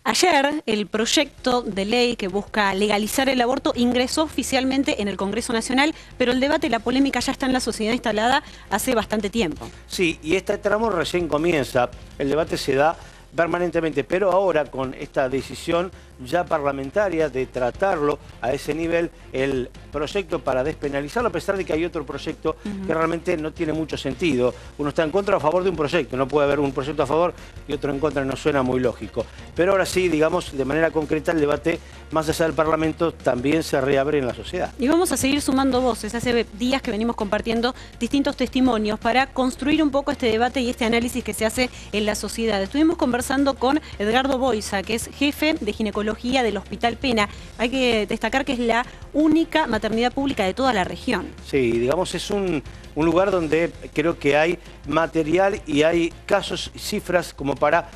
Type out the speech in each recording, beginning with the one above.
Ayer, el proyecto de ley que busca legalizar el aborto ingresó oficialmente en el Congreso Nacional, pero el debate y la polémica ya está en la sociedad instalada hace bastante tiempo. Sí, y este tramo recién comienza. El debate se da permanentemente, pero ahora con esta decisión ya parlamentaria de tratarlo a ese nivel, el proyecto para despenalizarlo, a pesar de que hay otro proyecto que realmente no tiene mucho sentido. Uno está en contra o a favor de un proyecto, no puede haber un proyecto a favor y otro en contra, no suena muy lógico. Pero ahora sí, digamos, de manera concreta, el debate más allá del Parlamento también se reabre en la sociedad. Y vamos a seguir sumando voces. Hace días que venimos compartiendo distintos testimonios para construir un poco este debate y este análisis que se hace en la sociedad. Estuvimos conversando con Edgardo Boisa, que es jefe de ginecología del Hospital Pena. Hay que destacar que es la única maternidad pública de toda la región. Sí, digamos, es un lugar donde creo que hay material y hay casos y cifras como para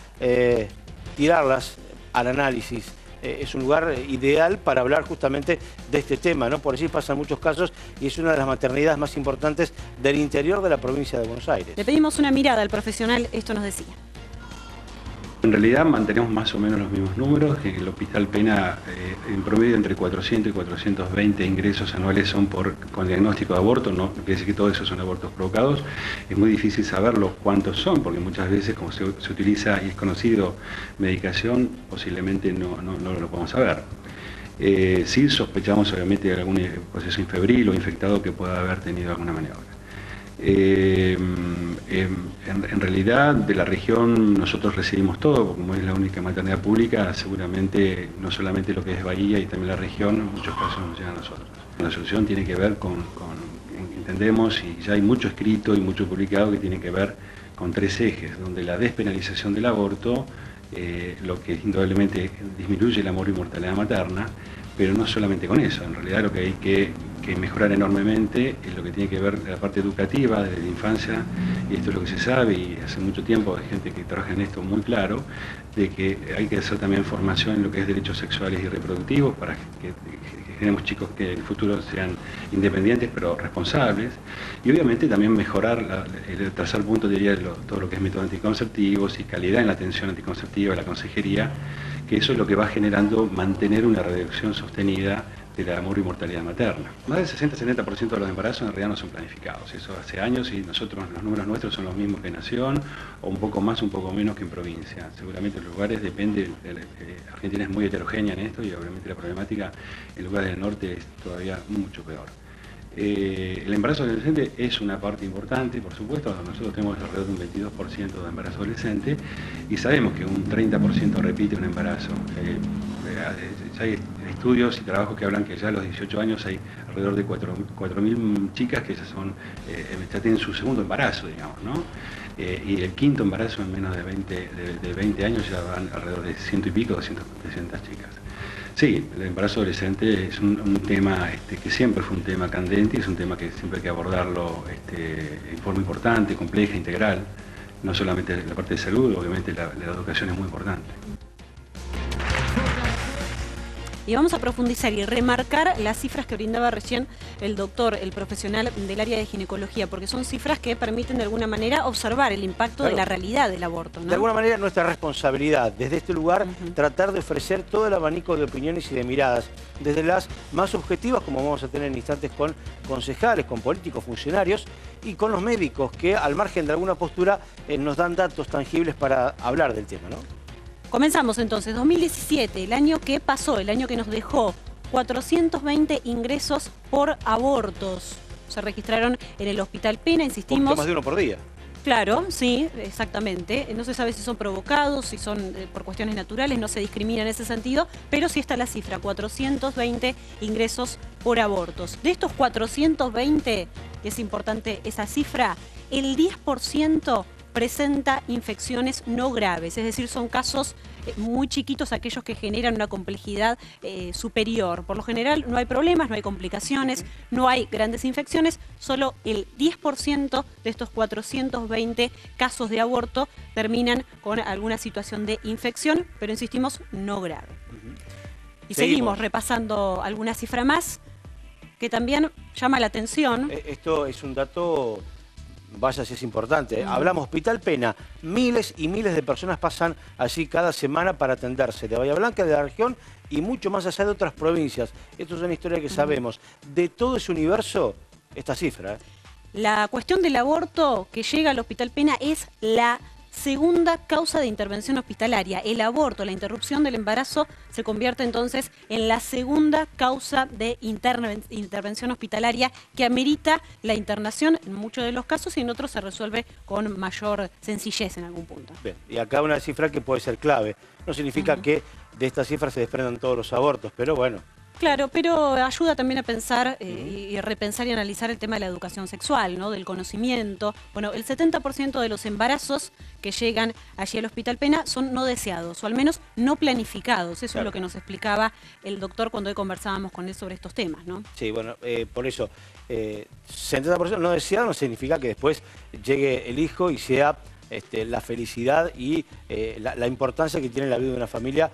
tirarlas al análisis. Es un lugar ideal para hablar justamente de este tema, ¿no? Por allí pasan muchos casos y es una de las maternidades más importantes del interior de la provincia de Buenos Aires. Le pedimos una mirada al profesional, esto nos decía. En realidad mantenemos más o menos los mismos números, que el Hospital Pena en promedio entre 400 y 420 ingresos anuales son con diagnóstico de aborto, no quiere decir que todos esos son abortos provocados. Es muy difícil saberlo cuántos son, porque muchas veces como se utiliza y es conocido medicación, posiblemente no lo podemos saber. Sí sospechamos obviamente de algún proceso infebril o infectado que pueda haber tenido alguna maniobra. En realidad de la región nosotros recibimos todo, porque como es la única maternidad pública, seguramente no solamente lo que es Bahía y también la región, en muchos casos nos llegan a nosotros. La solución tiene que ver entendemos, y ya hay mucho escrito y mucho publicado, que tiene que ver con tres ejes, donde la despenalización del aborto, lo que indudablemente disminuye la mortalidad materna, pero no solamente con eso, en realidad lo que hay que mejorar enormemente es lo que tiene que ver la parte educativa desde la infancia, y esto es lo que se sabe y hace mucho tiempo hay gente que trabaja en esto muy claro, de que hay que hacer también formación en lo que es derechos sexuales y reproductivos para que generemos chicos que en el futuro sean independientes pero responsables, y obviamente también mejorar el tercer punto, diría, todo lo que es métodos anticonceptivos y calidad en la atención anticonceptiva, la consejería, que eso es lo que va generando mantener una reducción sostenida de la mortalidad materna. Más del 60-70% de los embarazos en realidad no son planificados. Eso hace años y nosotros, los números nuestros son los mismos que en Nación, o un poco más, un poco menos que en provincia. Seguramente los lugares depende, Argentina es muy heterogénea en esto y obviamente la problemática en lugares del norte es todavía mucho peor. El embarazo adolescente es una parte importante, por supuesto. Nosotros tenemos alrededor de un 22% de embarazo adolescente y sabemos que un 30% repite un embarazo. Ya hay estudios y trabajos que hablan que ya a los 18 años hay alrededor de 4.000 chicas que ya tienen su segundo embarazo, digamos, ¿no? Y el quinto embarazo en menos de 20 años ya van alrededor de 100 y pico, 200 chicas. Sí, el embarazo adolescente es un tema que siempre fue un tema candente y es un tema que siempre hay que abordarlo en forma importante, compleja, integral. No solamente la parte de salud, obviamente la educación es muy importante. Y vamos a profundizar y remarcar las cifras que brindaba recién el doctor, el profesional del área de ginecología, porque son cifras que permiten de alguna manera observar el impacto de la realidad del aborto, ¿no? De alguna manera nuestra responsabilidad desde este lugar tratar de ofrecer todo el abanico de opiniones y de miradas, desde las más objetivas, como vamos a tener en instantes con concejales, con políticos, funcionarios y con los médicos que al margen de alguna postura nos dan datos tangibles para hablar del tema, ¿no? Comenzamos entonces, 2017, el año que pasó, el año que nos dejó 420 ingresos por abortos. Se registraron en el Hospital Pena, insistimos. Un poquito más de uno por día. Claro, sí, exactamente. No se sabe si son provocados, si son por cuestiones naturales, no se discrimina en ese sentido, pero sí está la cifra, 420 ingresos por abortos. De estos 420, que es importante esa cifra, el 10% presenta infecciones no graves, es decir, son casos muy chiquitos aquellos que generan una complejidad superior. Por lo general no hay problemas, no hay complicaciones, no hay grandes infecciones, solo el 10% de estos 420 casos de aborto terminan con alguna situación de infección, pero insistimos, no grave. Y seguimos repasando alguna cifra más que también llama la atención. Esto es un dato vaya si es importante. Hablamos Hospital Pena, miles y miles de personas pasan allí cada semana para atenderse, de Bahía Blanca, de la región y mucho más allá de otras provincias. Esto es una historia que sabemos. De todo ese universo, esta cifra. La cuestión del aborto que llega al Hospital Pena es la segunda causa de intervención hospitalaria. El aborto, la interrupción del embarazo, se convierte entonces en la segunda causa de intervención hospitalaria que amerita la internación en muchos de los casos y en otros se resuelve con mayor sencillez en algún punto. Bien, y acá una cifra que puede ser clave. No significa que de esta cifra se desprendan todos los abortos, pero bueno. Claro, pero ayuda también a pensar y repensar y analizar el tema de la educación sexual, ¿no? Del conocimiento. Bueno, el 70% de los embarazos que llegan allí al Hospital Pena son no deseados, o al menos no planificados. Eso es lo que nos explicaba el doctor cuando hoy conversábamos con él sobre estos temas, ¿no? Sí, bueno, por eso, 70% no deseado no significa que después llegue el hijo y sea la felicidad y la importancia que tiene en la vida de una familia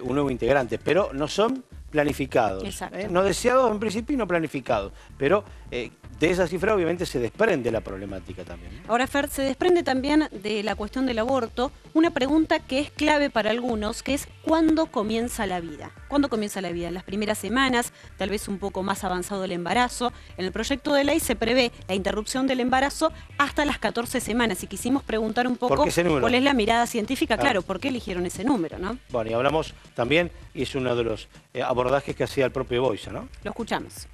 un nuevo integrante, pero no son planificados. No deseados en principio y no planificados, pero de esa cifra obviamente se desprende la problemática también. Ahora, Fer, se desprende también de la cuestión del aborto una pregunta que es clave para algunos, que es ¿cuándo comienza la vida? ¿Cuándo comienza la vida? En las primeras semanas, tal vez un poco más avanzado el embarazo. En el proyecto de ley se prevé la interrupción del embarazo hasta las 14 semanas y quisimos preguntar un poco cuál es la mirada científica, claro, ¿por qué eligieron ese número, no? Bueno, y hablamos también, y es uno de los abordajes que hacía el propio Boisa, ¿no? Lo escuchamos.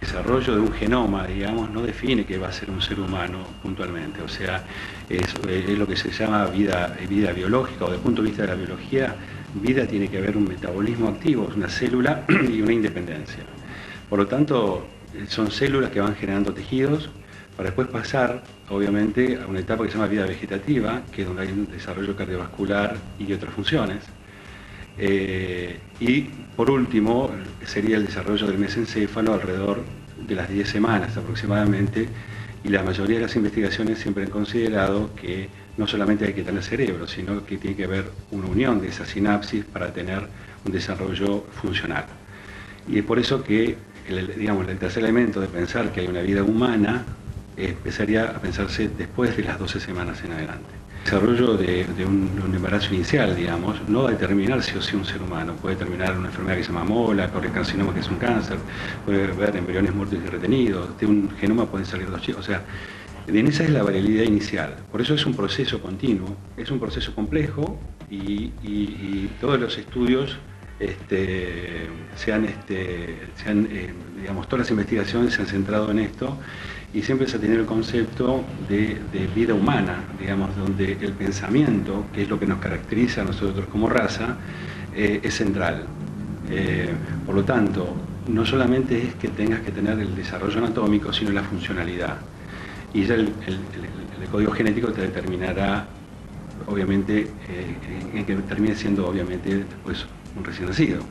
El desarrollo de un genoma, digamos, no define que va a ser un ser humano puntualmente. O sea, es lo que se llama vida biológica, o desde el punto de vista de la biología, vida tiene que haber un metabolismo activo, es una célula y una independencia. Por lo tanto, son células que van generando tejidos para después pasar, obviamente, a una etapa que se llama vida vegetativa, que es donde hay un desarrollo cardiovascular y otras funciones. Y por último sería el desarrollo del mesencéfalo alrededor de las 10 semanas aproximadamente, y la mayoría de las investigaciones siempre han considerado que no solamente hay que tener cerebro, sino que tiene que haber una unión de esas sinapsis para tener un desarrollo funcional. Y es por eso que el tercer elemento de pensar que hay una vida humana empezaría a pensarse después de las 12 semanas en adelante. El desarrollo de un embarazo inicial, digamos, no va a determinar sí o sí un ser humano. Puede determinar una enfermedad que se llama mola, carcinoma, que es un cáncer, puede haber embriones muertos y retenidos, de un genoma pueden salir dos chicos. O sea, en esa es la variabilidad inicial. Por eso es un proceso continuo, es un proceso complejo y todos los estudios digamos, todas las investigaciones se han centrado en esto y siempre se ha tenido el concepto de vida humana, digamos, donde el pensamiento, que es lo que nos caracteriza a nosotros como raza, es central. Por lo tanto, no solamente es que tengas que tener el desarrollo anatómico, sino la funcionalidad. Y ya el código genético te determinará, obviamente, en que termine siendo, obviamente, después un recién nacido.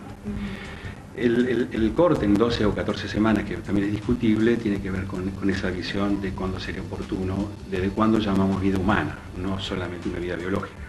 El corte en 12 o 14 semanas, que también es discutible, tiene que ver con esa visión de cuándo sería oportuno, desde cuándo llamamos vida humana, no solamente una vida biológica.